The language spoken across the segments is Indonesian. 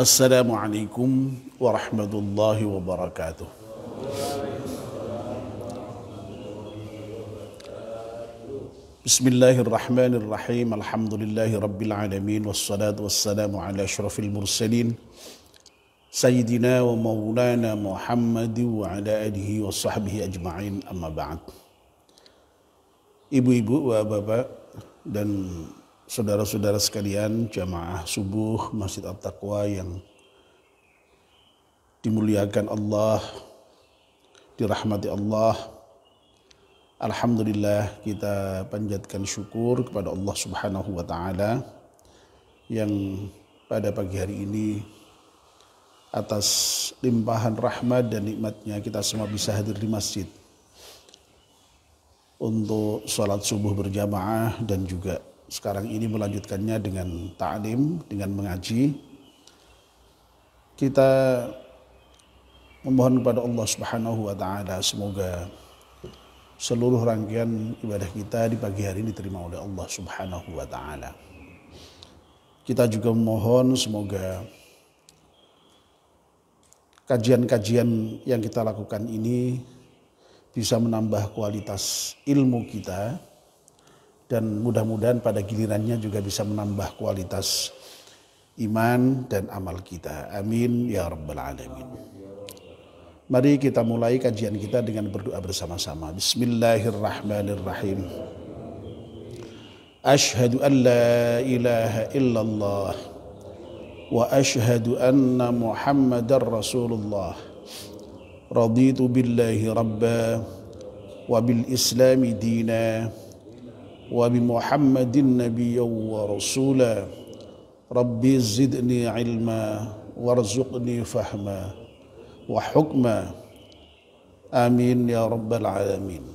Assalamualaikum warahmatullahi wabarakatuh. Bismillahirrahmanirrahim. Alhamdulillahi rabbil alamin. Wassalatu wassalamu ala asyrafil mursalin Sayyidina wa maulana Muhammad wa ala alihi wa sahbihi ajma'in, amma ba'd. Ibu-ibu, bapak dan saudara-saudara sekalian, jamaah subuh Masjid At-Taqwa yang dimuliakan Allah, dirahmati Allah. Alhamdulillah, kita panjatkan syukur kepada Allah Subhanahu wa taala yang pada pagi hari ini atas limpahan rahmat dan nikmatnya kita semua bisa hadir di masjid untuk sholat subuh berjamaah dan juga sekarang ini melanjutkannya dengan ta'lim, dengan mengaji. Kita memohon kepada Allah Subhanahu wa taala semoga seluruh rangkaian ibadah kita di pagi hari ini diterima oleh Allah Subhanahu wa taala. Kita juga memohon semoga kajian-kajian yang kita lakukan ini bisa menambah kualitas ilmu kita dan mudah-mudahan pada gilirannya juga bisa menambah kualitas iman dan amal kita. Amin ya rabbal alamin. Mari kita mulai kajian kita dengan berdoa bersama-sama. Bismillahirrahmanirrahim. Ashhadu an la ilaha illallah wa ashhadu anna Muhammadar Rasulullah. Raditu billahi rabba wa bil islami dina wa bi Muhammadin nabiyyan wa rasula. Rabbi zidni ilma warzuqni fahma wa hukma. Amin ya rabbal alamin.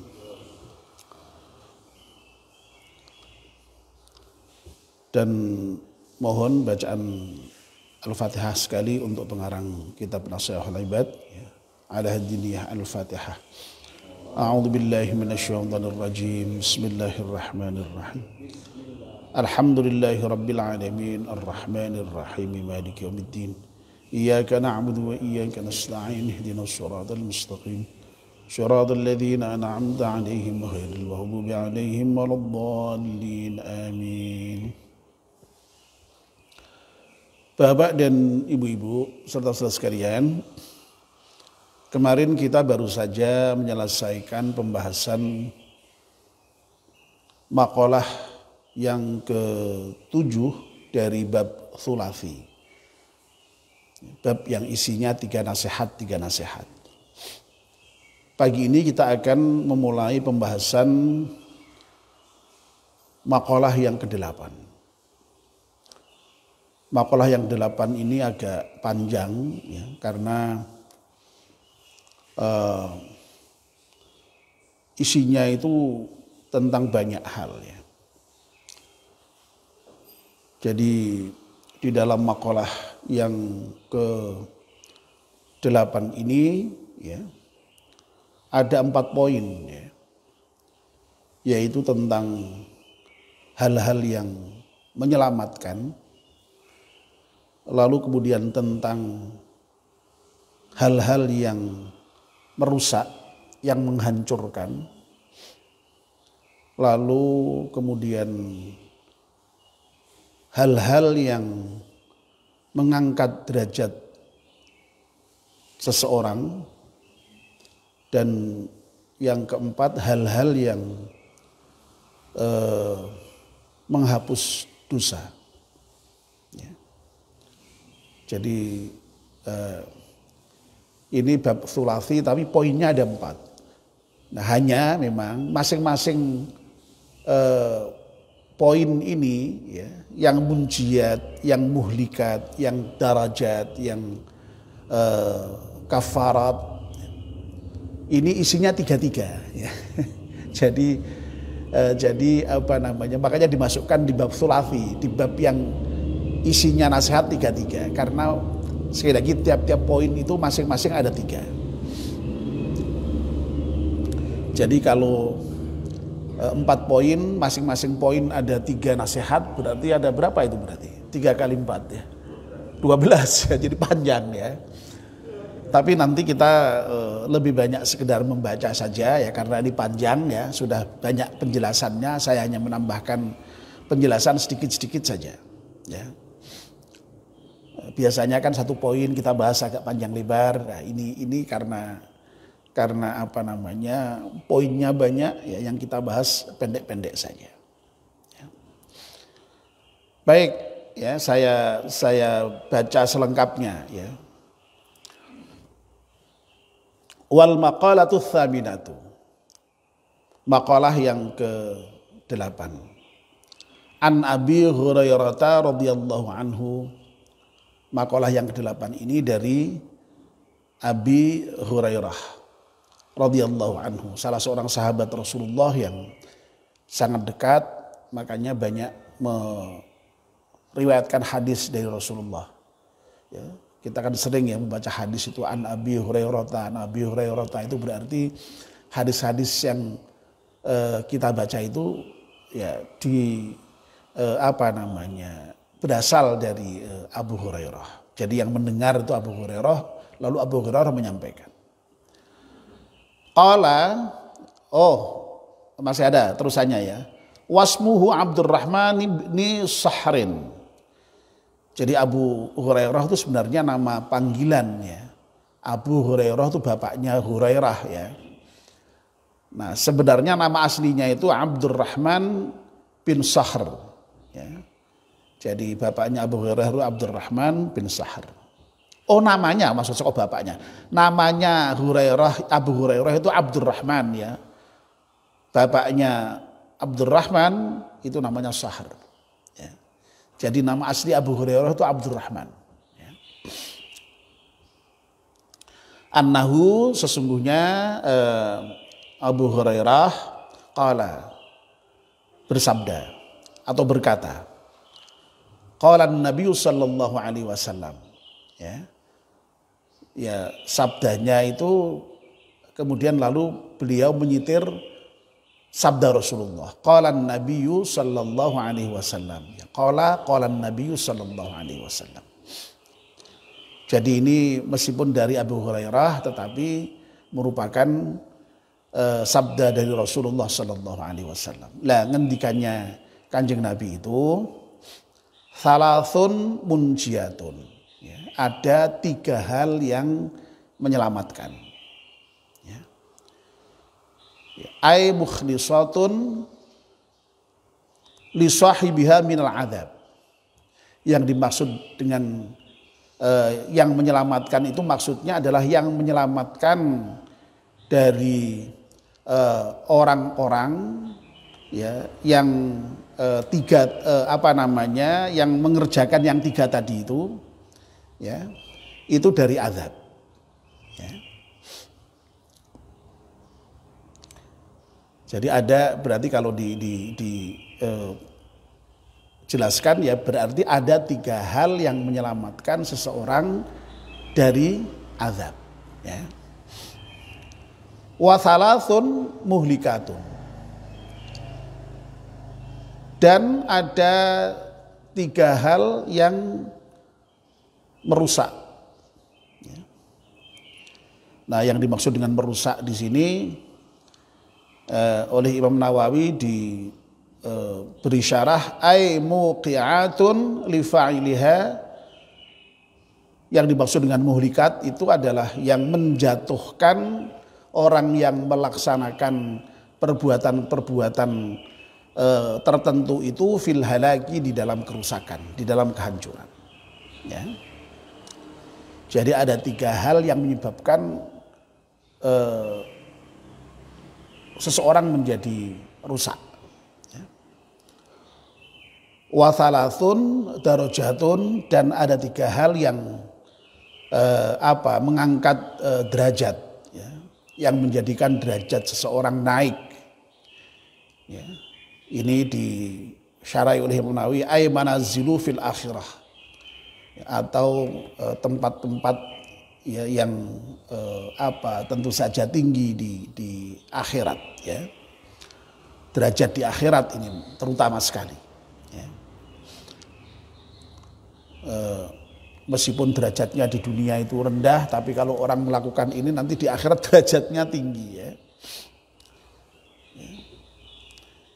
Dan mohon bacaan Al-Fatihah sekali untuk pengarang kitab Nasihatul Ibad, ala hadiniyah Al-Fatihah. A'udzu billahi minasyaitonir rajim. Bismillahirrahmanirrahim. Alhamdulillahi rabbil alamin, arrahmanir rahim, maliki yaumiddin. Iyyaka na'budu wa iyyaka nasta'in. Ihdinas siratal mustaqim. Siratal ladzina an'amta 'alaihim ghairil maghdubi 'alaihim waladdallin. Amin. Bapak dan ibu-ibu serta saudara sekalian, kemarin kita baru saja menyelesaikan pembahasan makalah yang ke-7 dari bab thulathi. Bab yang isinya 3 nasihat. Pagi ini kita akan memulai pembahasan makalah yang ke-8. Makalah yang 8 ini agak panjang ya, karena isinya itu tentang banyak hal ya. Jadi di dalam makalah yang ke-8 ini ya, ada 4 poin ya, yaitu tentang hal-hal yang menyelamatkan, lalu kemudian tentang hal-hal yang merusak, yang menghancurkan, lalu kemudian hal-hal yang mengangkat derajat seseorang, dan yang keempat hal-hal yang menghapus dosa. Ya. Jadi ini bab thulathi tapi poinnya ada 4. Nah hanya memang masing-masing poin ini ya, yang munjiat, yang muhlikat, yang darajat, yang kafarat, ini isinya 3 ya. Jadi apa namanya, makanya dimasukkan di bab thulathi, di bab yang isinya nasihat 3, karena sekali lagi tiap-tiap poin itu masing-masing ada 3. Jadi kalau 4 poin, masing-masing poin ada 3 nasihat, berarti ada berapa itu berarti? 3 kali 4 ya. 12 ya, jadi panjang ya. Tapi nanti kita lebih banyak sekedar membaca saja ya, karena ini panjang ya, sudah banyak penjelasannya. Saya hanya menambahkan penjelasan sedikit-sedikit saja ya. Biasanya kan satu poin kita bahas agak panjang lebar. Nah, ini karena apa namanya, poinnya banyak ya, yang kita bahas pendek-pendek saja. Ya. Baik ya, saya baca selengkapnya ya. Wal maqalatu tsaminatu. Maqalah yang ke-8. An Abi Hurairah radhiyallahu anhu. Maqalah yang ke-8 ini dari Abi Hurairah radhiyallahu anhu, salah seorang sahabat Rasulullah yang sangat dekat, makanya banyak meriwayatkan hadis dari Rasulullah. Ya. Kita kan sering ya membaca hadis itu an Abi Hurairah, itu berarti hadis-hadis yang kita baca itu ya berasal dari Abu Hurairah. Jadi yang mendengar itu Abu Hurairah, lalu Abu Hurairah menyampaikan. Qala, masih ada terusannya ya. Wasmuhu Abdurrahman bin Sahrin. Jadi Abu Hurairah itu sebenarnya nama panggilan ya. Abu Hurairah itu bapaknya Hurairah ya. Nah, sebenarnya nama aslinya itu Abdurrahman bin Sahr ya. Jadi bapaknya Abu Hurairah itu Abdurrahman bin Sahr. Oh, namanya, maksudnya bapaknya. Namanya Abu Hurairah itu Abdurrahman ya. Bapaknya Abdurrahman itu namanya Sahr. Ya. Jadi nama asli Abu Hurairah itu Abdurrahman. Ya. Annahu, sesungguhnya Abu Hurairah qala, bersabda atau berkata. Qala Nabi sallallahu alaihi wasallam. Ya. Ya, sabdanya itu kemudian lalu beliau menyitir sabda Rasulullah. Qala Nabi sallallahu alaihi wasallam. Ya, qala Nabi sallallahu alaihi wasallam. Jadi ini meskipun dari Abu Hurairah tetapi merupakan sabda dari Rasulullah sallallahu alaihi wasallam. Lah ngendikannya Kanjeng Nabi itu salasun munjiatun. Ya, ada 3 hal yang menyelamatkan. Ya. Ai mukhlisatun li sahibiha minal adzab. Yang dimaksud dengan yang menyelamatkan itu maksudnya adalah yang menyelamatkan dari orang-orang ya yang yang mengerjakan yang 3 tadi itu ya, itu dari azab ya. Jadi ada, berarti kalau jelaskan ya, berarti ada 3 hal yang menyelamatkan seseorang dari azab ya. Wa thalathun muhlikatun, dan ada 3 hal yang merusak. Nah, yang dimaksud dengan merusak di sini oleh Imam Nawawi beri syarah ay muqi'atun li fa'iliha. Yang dimaksud dengan muhlikat itu adalah yang menjatuhkan orang yang melaksanakan perbuatan-perbuatan tertentu itu fil halaki, di dalam kerusakan, di dalam kehancuran. Ya. Jadi ada 3 hal yang menyebabkan seseorang menjadi rusak. Ya. Wa thalathun darajatun, dan ada 3 hal yang mengangkat derajat, ya, yang menjadikan derajat seseorang naik. Ya. Ini disyarahi oleh Imam Nawawi ay manazilu fil akhirah, atau tempat-tempat ya yang tentu saja tinggi di akhirat ya. Derajat di akhirat ini terutama sekali ya. meskipun derajatnya di dunia itu rendah, tapi kalau orang melakukan ini nanti di akhirat derajatnya tinggi ya.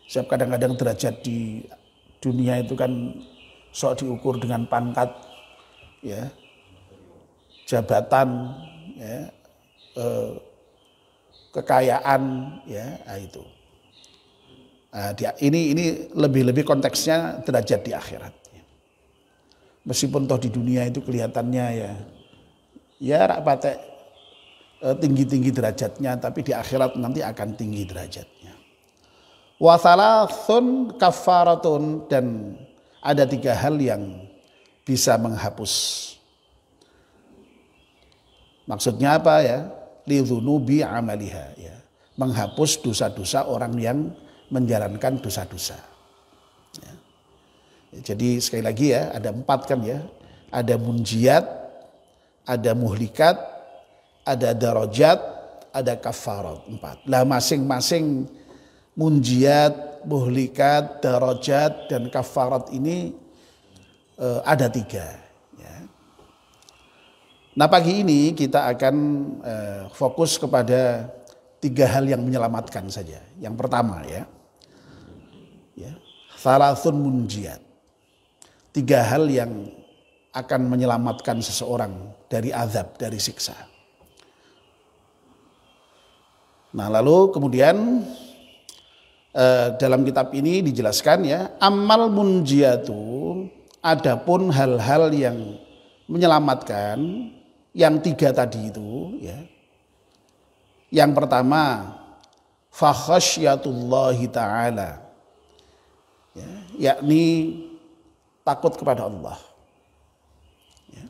Sebab kadang-kadang derajat di dunia itu kan sok diukur dengan pangkat, ya, jabatan, ya, kekayaan, ya, itu. Nah, ini lebih konteksnya derajat di akhirat. Meskipun toh di dunia itu kelihatannya ya patek tinggi-tinggi derajatnya, tapi di akhirat nanti akan tinggi derajatnya. Wa thalathun kafaratun, dan ada 3 hal yang bisa menghapus. Maksudnya apa ya? Lidzunubi amaliha, ya. Menghapus dosa-dosa orang yang menjalankan dosa-dosa. Ya. Jadi sekali lagi ya, ada 4 kan ya. Ada munjiat, ada muhlikat, ada darajat, ada kafarat, 4. Lah masing-masing munjiat, muhlikat, darajat, dan kafarat ini ada 3. Ya. Nah pagi ini kita akan fokus kepada 3 hal yang menyelamatkan saja. Yang pertama ya, thalathun munjiat. 3 hal yang akan menyelamatkan seseorang dari azab, dari siksa. Nah lalu kemudian dalam kitab ini dijelaskan ya, amal munjiatu, adapun hal-hal yang menyelamatkan yang 3 tadi itu ya. Yang pertama fa khasyatullahi ta'ala, ya, yakni takut kepada Allah. Ya.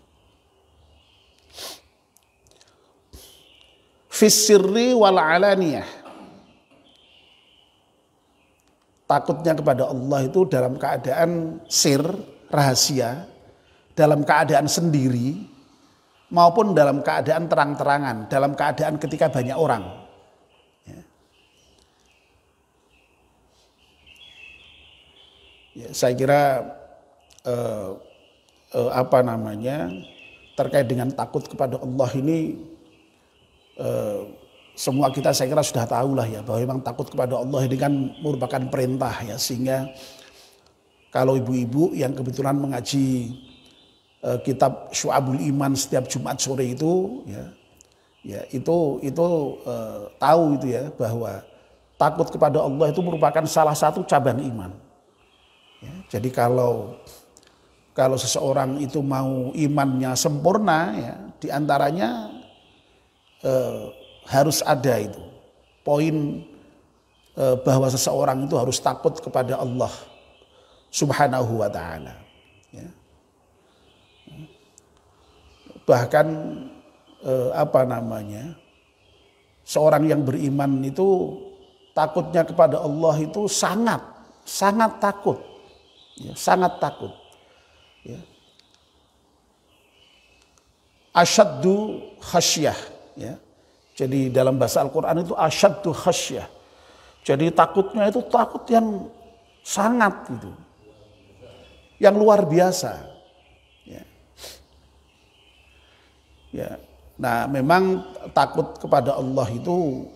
Fis sirri wal alaniyah, takutnya kepada Allah itu dalam keadaan sir, rahasia, dalam keadaan sendiri, maupun dalam keadaan terang-terangan, dalam keadaan ketika banyak orang. Ya, saya kira terkait dengan takut kepada Allah ini, semua kita saya kira sudah tahu lah ya, bahwa memang takut kepada Allah ini kan merupakan perintah ya, sehingga kalau ibu-ibu yang kebetulan mengaji kitab Syu'abul Iman setiap Jumat sore itu ya itu tahu itu ya, bahwa takut kepada Allah itu merupakan salah satu cabang iman. Ya, jadi kalau seseorang itu mau imannya sempurna ya, diantaranya harus ada itu poin bahwa seseorang itu harus takut kepada Allah Subhanahu wa ta'ala. Ya. Bahkan seorang yang beriman itu takutnya kepada Allah itu sangat takut, ya, sangat takut. Ya. Asyaddu khasyah, ya. Jadi dalam bahasa Al-Quran itu asyaddu khasyah. Jadi takutnya itu takut yang sangat gitu, yang luar biasa. Ya. Ya. Nah memang takut kepada Allah itu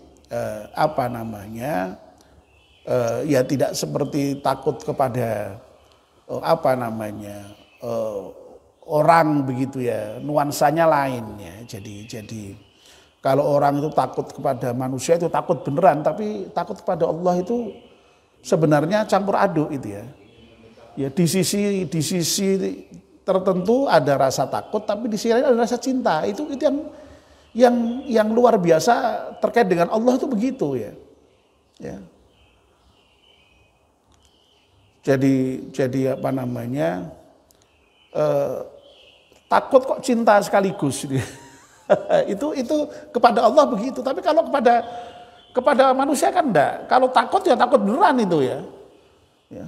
ya tidak seperti takut kepada orang begitu ya, nuansanya lain ya. Jadi kalau orang itu takut kepada manusia itu takut beneran, tapi takut kepada Allah itu sebenarnya campur aduk itu ya. Ya di sisi tertentu ada rasa takut, tapi di sisi lain ada rasa cinta. Itu yang luar biasa terkait dengan Allah itu begitu ya. Ya. Jadi takut kok cinta sekaligus. itu kepada Allah begitu, tapi kalau kepada manusia kan enggak. Kalau takut ya takut beneran itu ya. Ya.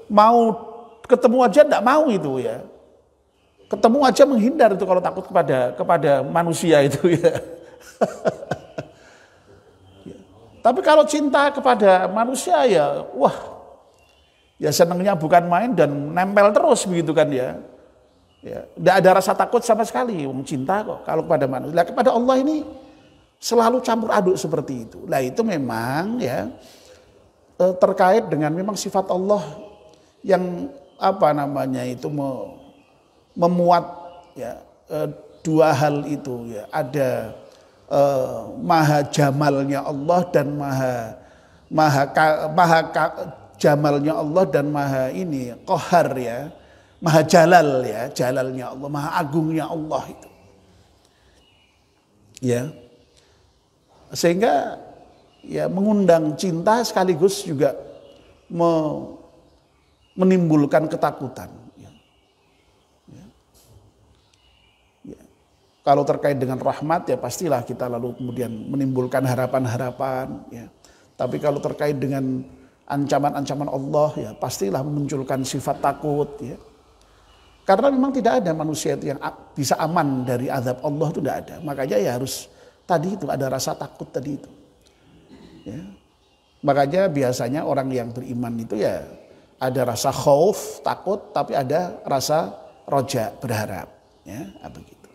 Mau ketemu aja enggak mau itu ya. Ketemu aja menghindar itu kalau takut kepada manusia itu ya. Ya. Tapi kalau cinta kepada manusia ya, wah, ya senangnya bukan main dan nempel terus begitu kan ya. Ya, tidak ada rasa takut sama sekali, cinta kok kalau kepada manusia. Nah, kepada Allah ini selalu campur aduk seperti itu. Nah itu memang ya terkait dengan memang sifat Allah yang apa namanya itu memuat ya dua hal itu ya, ada maha jamalnya Allah dan maha jamalnya Allah dan maha ini qahar ya, maha jalal ya, jalalnya Allah, maha agungnya Allah itu. Ya. Sehingga ya mengundang cinta sekaligus juga menimbulkan ketakutan. Ya. Ya. Ya. Kalau terkait dengan rahmat ya pastilah kita lalu kemudian menimbulkan harapan-harapan. Ya. Tapi kalau terkait dengan ancaman-ancaman Allah ya pastilah memunculkan sifat takut. Ya. Karena memang tidak ada manusia itu yang bisa aman dari azab Allah, itu tidak ada. Makanya ya harus tadi itu ada rasa takut tadi itu. Ya. Makanya biasanya orang yang beriman itu ya ada rasa khauf, takut, tapi ada rasa roja, berharap. Ya, begitu.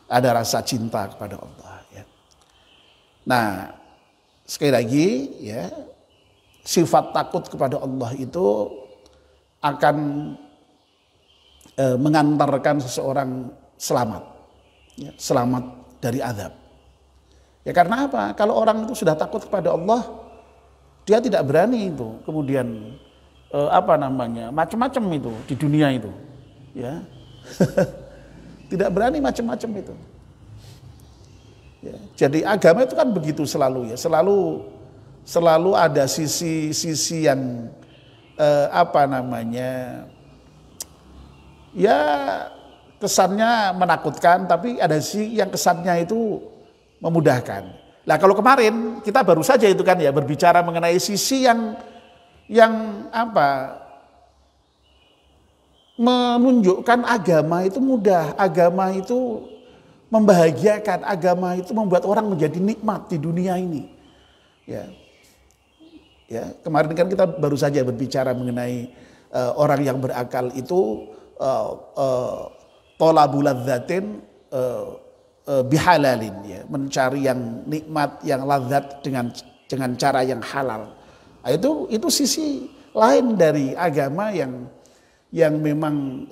Ada rasa cinta kepada Allah. Ya. Nah, sekali lagi ya, sifat takut kepada Allah itu akan mengantarkan seseorang selamat. Ya, selamat dari azab. Ya karena apa? Kalau orang itu sudah takut kepada Allah, dia tidak berani itu kemudian macam-macam itu di dunia itu, ya. Tidak berani macam-macam itu. Ya, jadi agama itu kan begitu selalu ya, selalu ada sisi yang ya kesannya menakutkan, tapi ada sisi yang kesannya itu memudahkan. Nah kalau kemarin kita baru saja itu kan ya berbicara mengenai sisi yang menunjukkan agama itu mudah, agama itu membahagiakan, agama itu membuat orang menjadi nikmat di dunia ini. Ya, ya kemarin kan kita baru saja berbicara mengenai orang yang berakal itu tolabul ladzatin bihalalin ya, mencari yang nikmat, yang lazat dengan cara yang halal. Nah, itu sisi lain dari agama yang memang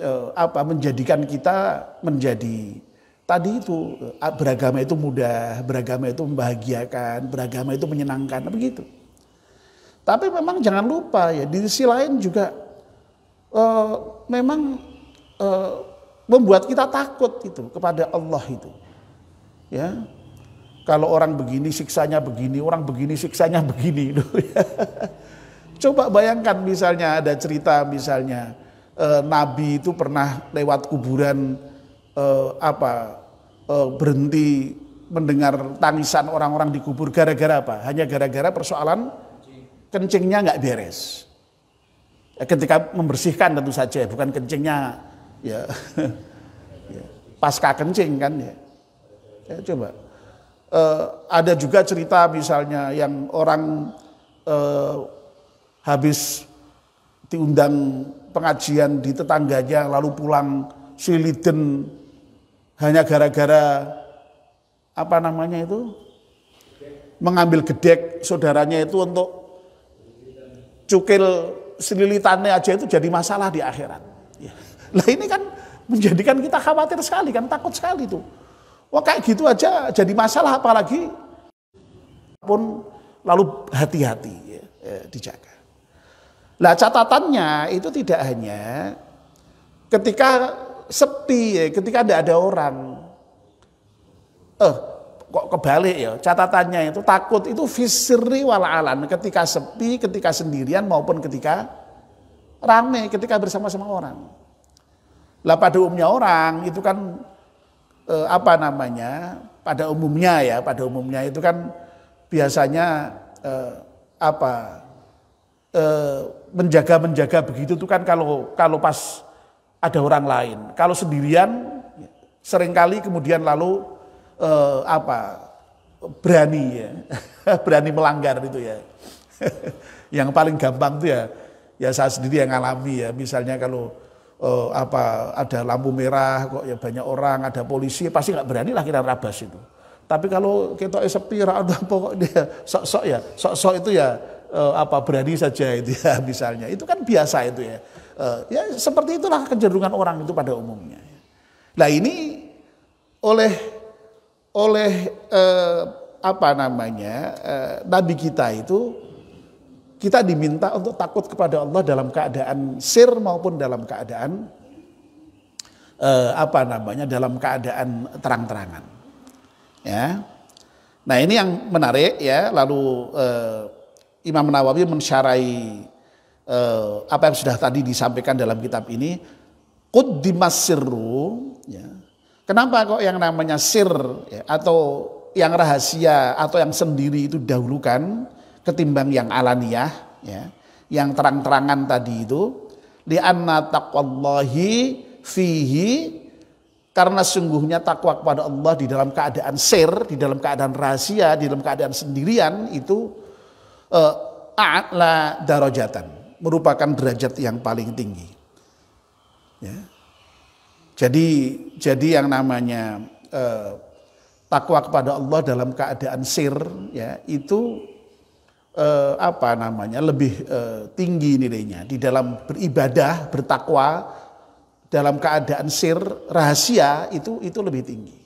menjadikan kita menjadi tadi itu beragama itu mudah, beragama itu membahagiakan, beragama itu menyenangkan, begitu. Tapi memang jangan lupa ya di sisi lain juga memang membuat kita takut itu kepada Allah itu. Ya, kalau orang begini siksanya begini, orang begini siksanya begini. Coba bayangkan misalnya ada cerita misalnya Nabi itu pernah lewat kuburan berhenti mendengar tangisan orang-orang di kubur gara-gara apa? Hanya gara-gara persoalan kencingnya nggak beres. Ketika membersihkan tentu saja, bukan kencingnya ya, ya pasca kencing kan ya. Ya, coba ada juga cerita misalnya yang orang habis diundang pengajian di tetangganya lalu pulang siliden hanya gara-gara mengambil gedek saudaranya itu untuk cukil selilitannya aja itu jadi masalah di akhirat. Ya. Lah ini kan menjadikan kita khawatir sekali kan, takut sekali tuh. Wah kayak gitu aja jadi masalah, apalagi pun lalu hati-hati ya, dijaga. Nah catatannya itu tidak hanya ketika sepi ya, ketika tidak ada orang. Kok kebalik ya, catatannya itu takut itu fisri wal alan, ketika sepi, ketika sendirian maupun ketika rame, ketika bersama-sama orang. Lah pada umumnya orang itu kan pada umumnya itu kan biasanya menjaga begitu tuh kan kalau pas ada orang lain. Kalau sendirian seringkali kemudian lalu berani ya berani melanggar itu ya. Yang paling gampang tuh ya saya sendiri yang ngalami ya, misalnya kalau ada lampu merah kok ya banyak orang, ada polisi, pasti nggak berani lah kita rabas itu. Tapi kalau kita sepi, ada pokok dia sok-sok itu ya berani saja itu ya misalnya. Itu kan biasa itu ya. Ya seperti itulah kecenderungan orang itu pada umumnya. Nah ini oleh Nabi kita itu, kita diminta untuk takut kepada Allah dalam keadaan sir maupun dalam keadaan dalam keadaan terang-terangan. Ya. Nah ini yang menarik ya. Lalu Imam Nawawi mensyarahi apa yang sudah tadi disampaikan dalam kitab ini. Quddimas sirru. Ya. Kenapa kok yang namanya sir ya, atau yang rahasia atau yang sendiri itu dahulukan ketimbang yang alaniyah, ya, yang terang-terangan tadi itu, li'anna taqwallahi fihi, karena sungguhnya takwa kepada Allah di dalam keadaan sir, di dalam keadaan rahasia, di dalam keadaan sendirian itu a'la darajatan, merupakan derajat yang paling tinggi. Ya. Jadi yang namanya takwa kepada Allah dalam keadaan sir, ya, itu lebih tinggi nilainya di dalam beribadah, bertakwa dalam keadaan sir, rahasia itu lebih tinggi.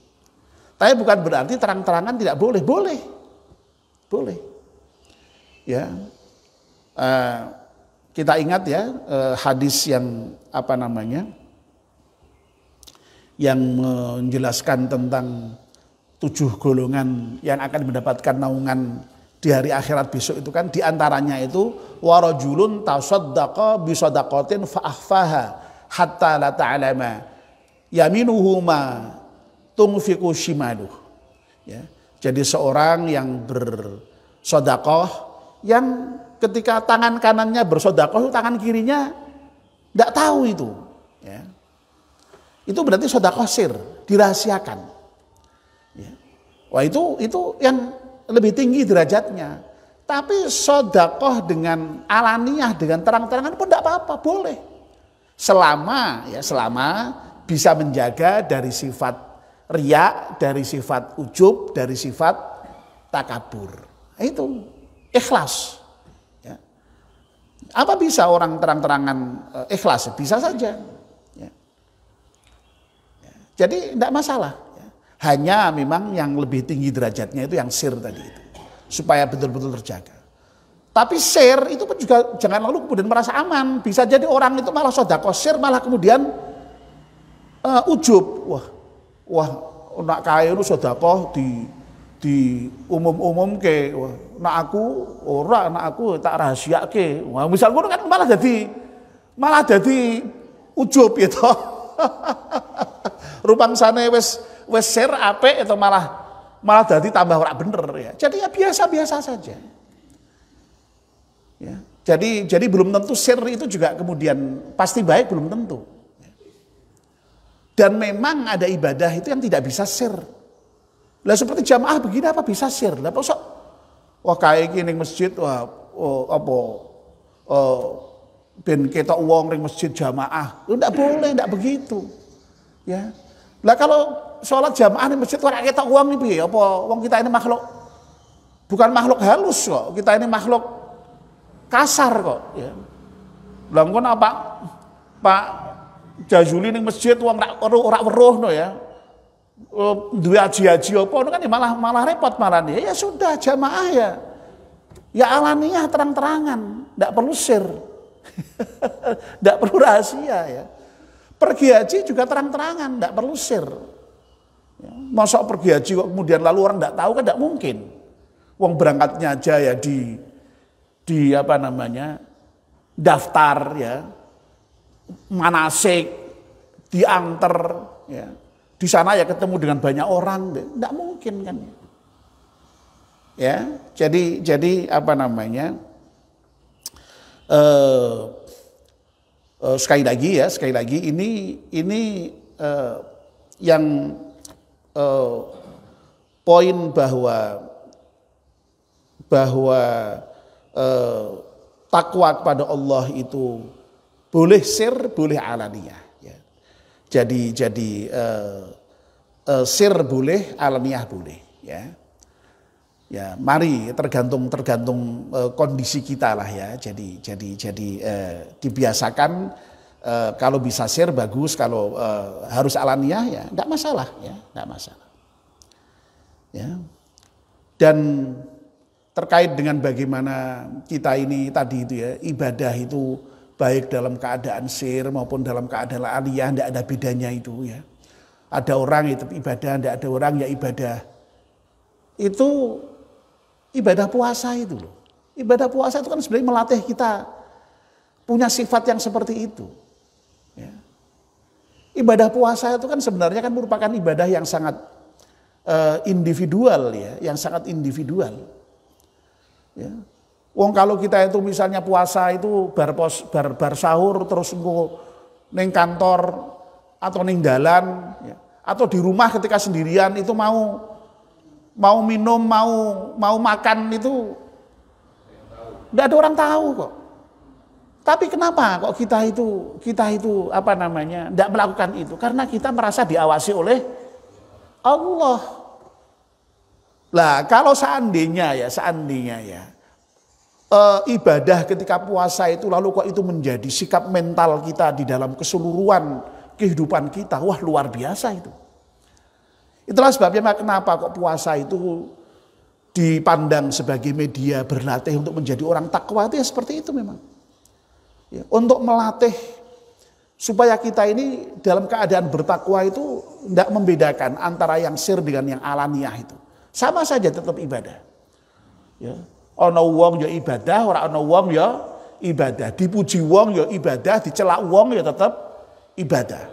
Tapi bukan berarti terang-terangan tidak boleh, boleh. Ya, kita ingat ya hadis yang yang menjelaskan tentang 7 golongan yang akan mendapatkan naungan di hari akhirat besok itu kan, diantaranya itu warajulun tasaddaqa bisadaqatin fa'akhfaha hatta la ta'lama yaminuhu ma tunfiqu shimaluh. Ya. Jadi seorang yang bersedekah yang ketika tangan kanannya bersedekah, tangan kirinya tidak tahu itu. Ya. Itu berarti sedekah sir, dirahasiakan. Ya. Wah itu yang lebih tinggi derajatnya. Tapi sedekah dengan alaniyah, dengan terang-terangan pun tidak apa-apa, boleh. Selama bisa menjaga dari sifat riya, dari sifat ujub, dari sifat takabur. Itu ikhlas. Ya. Apa bisa orang terang-terangan ikhlas? Bisa saja. Ya. Ya. Jadi tidak masalah. Hanya memang yang lebih tinggi derajatnya itu yang sir tadi itu. Supaya betul-betul terjaga. Tapi sir itu pun juga jangan lalu kemudian merasa aman. Bisa jadi orang itu malah sedekah sir, malah kemudian ujub. Wah, nak kaya itu sedekah di umum ke. Wah, nak aku tak rahasia ke. Wah, misal ngono kan malah jadi ujub gitu. Rupangsane wis share apik itu malah jadi tambah ora bener ya. Jadi ya biasa-biasa saja. Ya. Jadi belum tentu share itu juga kemudian pasti baik, belum tentu. Dan memang ada ibadah itu yang tidak bisa share. Lah seperti jamaah begini apa bisa share? Lah kok wah kayak gini masjid ben ketok wong ring masjid jamaah. Itu enggak boleh, enggak begitu. Ya. Lah kalau sholat jamaah di masjid ora ketok wong iki piye? Apa wong kita ini makhluk bukan makhluk halus kok. Kita ini makhluk kasar kok, ya. Lah engko Pak Jazuli ning masjid wong ora weruh no ya. Duwe haji-haji apa kan ya malah repot malah ya sudah jamaah ya. Ya alaniyah terang-terangan, enggak perlu sir. Enggak perlu rahasia ya. Pergi haji juga terang-terangan, enggak perlu sir. Ya, masa pergi haji kok kemudian lalu orang enggak tahu kan enggak mungkin. Wong berangkatnya aja ya di daftar ya, manasik, diantar ya. Di sana ya ketemu dengan banyak orang, enggak mungkin kan. Ya, jadi sekali lagi ini yang poin bahwa takwa kepada Allah itu Boleh sir, boleh alaniyah. Ya. Jadi sir boleh, alaniyah boleh. Ya, ya mari tergantung kondisi kita lah ya. Jadi dibiasakan kalau bisa sir bagus, kalau harus alaniyah ya enggak masalah ya, enggak masalah. Ya. Dan terkait dengan bagaimana kita ini tadi itu ya, ibadah itu baik dalam keadaan sir maupun dalam keadaan aliyah, tidak ada bedanya itu ya. Ada orang itu ibadah, tidak ada orang ya ibadah. Itu ibadah puasa itu loh. Ibadah puasa itu kan sebenarnya melatih kita punya sifat yang seperti itu. Ya. Ibadah puasa itu kan sebenarnya kan merupakan ibadah yang sangat individual ya, yang sangat individual. Ya. Wong kalau kita itu misalnya puasa itu bar sahur terus neng kantor atau neng dalan ya, atau di rumah ketika sendirian itu mau minum mau makan itu tidak ada orang tahu kok. Tapi kenapa kok kita itu apa namanya tidak melakukan itu? Karena kita merasa diawasi oleh Allah. Lah kalau seandainya ya ibadah ketika puasa itu lalu kok itu menjadi sikap mental kita di dalam keseluruhan kehidupan kita, wah luar biasa itu. Itulah sebabnya kenapa kok puasa itu dipandang sebagai media berlatih untuk menjadi orang takwa itu ya seperti itu memang. Ya, untuk melatih supaya kita ini dalam keadaan bertakwa itu tidak membedakan antara yang sir dengan yang alaniyah itu. Sama saja tetap ibadah. Ya. Ana wong ya ibadah, ora ana wong ya ibadah. Dipuji wong ya ibadah, dicelak wong ya tetap ibadah.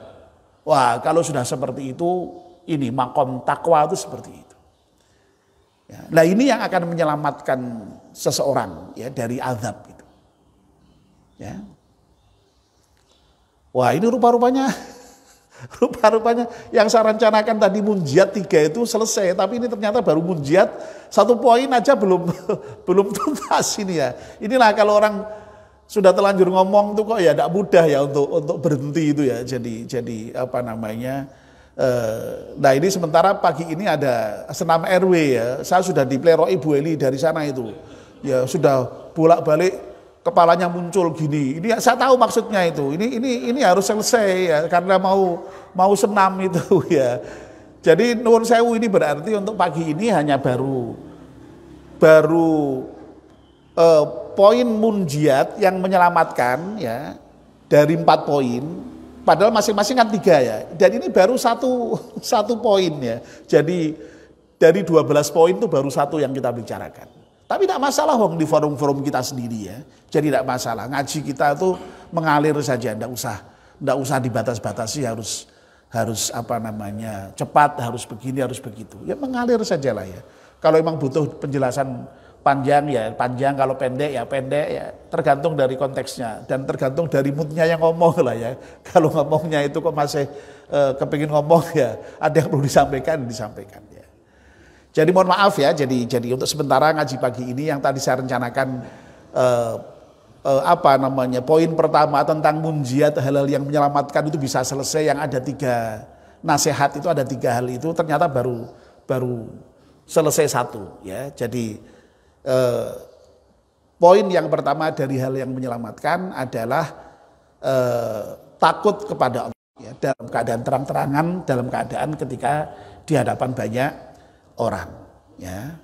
Wah, kalau sudah seperti itu, ini makom takwa itu seperti itu. Ya, nah ini yang akan menyelamatkan seseorang ya dari azab itu. Ya. Wah, ini rupa-rupanya yang saya rencanakan tadi munjiat 3 itu selesai, tapi ini ternyata baru munjiat 1 poin aja belum tuntas ini ya. Inilah kalau orang sudah terlanjur ngomong tuh kok ya tidak mudah ya untuk berhenti itu ya. Jadi apa namanya? Nah ini sementara pagi ini ada senam RW ya. Saya sudah dipleroi Bu Eli dari sana itu. Ya sudah bolak-balik kepalanya muncul gini. Ini saya tahu maksudnya itu. Ini harus selesai ya karena mau senam itu ya. Jadi nuwun sewu ini berarti untuk pagi ini hanya baru poin munjiat yang menyelamatkan ya dari 4 poin. Padahal masing-masing kan 3 ya. Dan ini baru satu poin ya. Jadi dari 12 poin itu baru 1 yang kita bicarakan. Tapi tidak masalah wong di forum-forum kita sendiri ya. Jadi tidak masalah. Ngaji kita itu mengalir saja, tidak usah dibatas-batasi harus apa namanya cepat, harus begini, harus begitu. Ya mengalir saja lah ya. Kalau memang butuh penjelasan panjang ya panjang, kalau pendek ya tergantung dari konteksnya dan tergantung dari moodnya yang ngomong lah ya. Kalau ngomongnya itu kok masih kepingin ngomong ya ada yang perlu disampaikan ya. Jadi mohon maaf ya, jadi untuk sementara ngaji pagi ini yang tadi saya rencanakan poin pertama tentang munjiat, hal-hal yang menyelamatkan itu bisa selesai, yang ada 3 nasihat itu ada 3 hal itu ternyata baru selesai 1 ya. Jadi poin yang pertama dari hal yang menyelamatkan adalah takut kepada Allah ya, dalam keadaan terang-terangan, dalam keadaan ketika di hadapan banyak orang ya.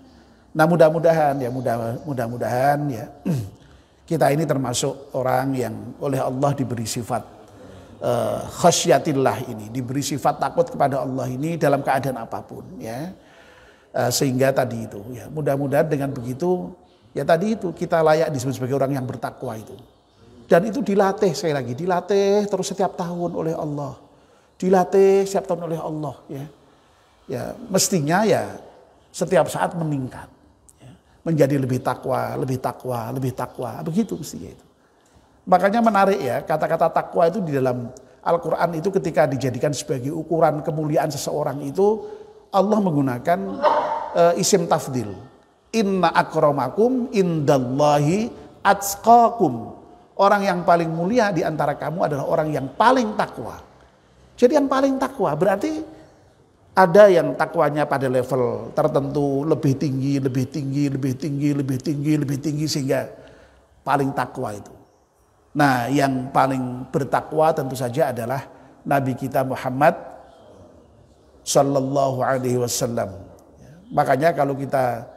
Nah mudah-mudahan ya kita ini termasuk orang yang oleh Allah diberi sifat khasyatillah ini, diberi sifat takut kepada Allah ini dalam keadaan apapun ya. Sehingga tadi itu ya mudah-mudahan dengan begitu ya tadi itu kita layak disebut sebagai orang yang bertakwa itu. Dan itu dilatih, sekali lagi dilatih terus setiap tahun oleh Allah. Dilatih setiap tahun oleh Allah ya. Ya mestinya ya setiap saat meningkat ya. Menjadi lebih takwa begitu mestinya itu. Makanya menarik ya kata-kata takwa itu di dalam Al-Quran itu ketika dijadikan sebagai ukuran kemuliaan seseorang itu Allah menggunakan isim tafdil. Inna akramakum indallahi atqakum. Orang yang paling mulia di antara kamu adalah orang yang paling takwa. Jadi yang paling takwa berarti ada yang takwanya pada level tertentu lebih tinggi, lebih tinggi, lebih tinggi, lebih tinggi, lebih tinggi sehingga paling takwa itu. Nah, yang paling bertakwa tentu saja adalah Nabi kita Muhammad Sallallahu Alaihi Wasallam. Makanya kalau kita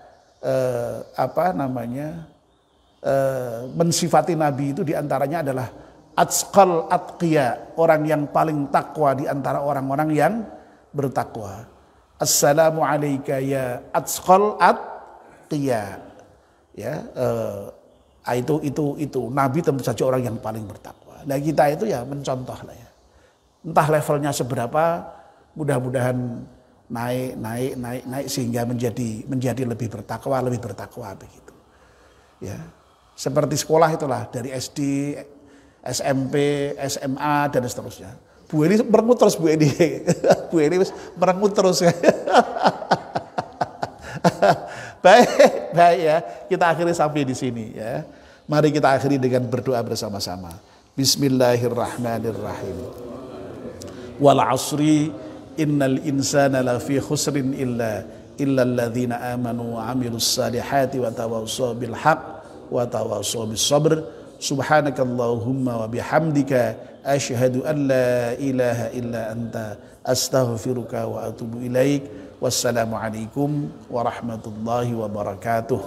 mensifati Nabi itu diantaranya adalah atqal atqiya, orang yang paling takwa di antara orang-orang yang bertakwa. Assalamu alayka ya atqal atqiya. Ya, itu Nabi tentu saja orang yang paling bertakwa. Nah kita itu ya mencontoh lah ya. Entah levelnya seberapa, mudah-mudahan naik sehingga menjadi lebih bertakwa begitu. Ya. Seperti sekolah itulah, dari SD, SMP, SMA dan seterusnya. Bu Eni merengut terus Bu Eni. Bu Eni merengut terus ya. Baik ya. Kita akhiri sampai di sini ya. Mari kita akhiri dengan berdoa bersama-sama. Bismillahirrahmanirrahim. Wal 'asri innal insana lafi khusrin illa alladzina amanu wa 'amilus salihati wa tawassaw bil haqq wa tawassaw bis sabr. Subhanakallahumma wa bihamdika asyhadu an la ilaha illa anta astaghfiruka wa atubu ilaik. Wassalamualaikum warahmatullahi wabarakatuh.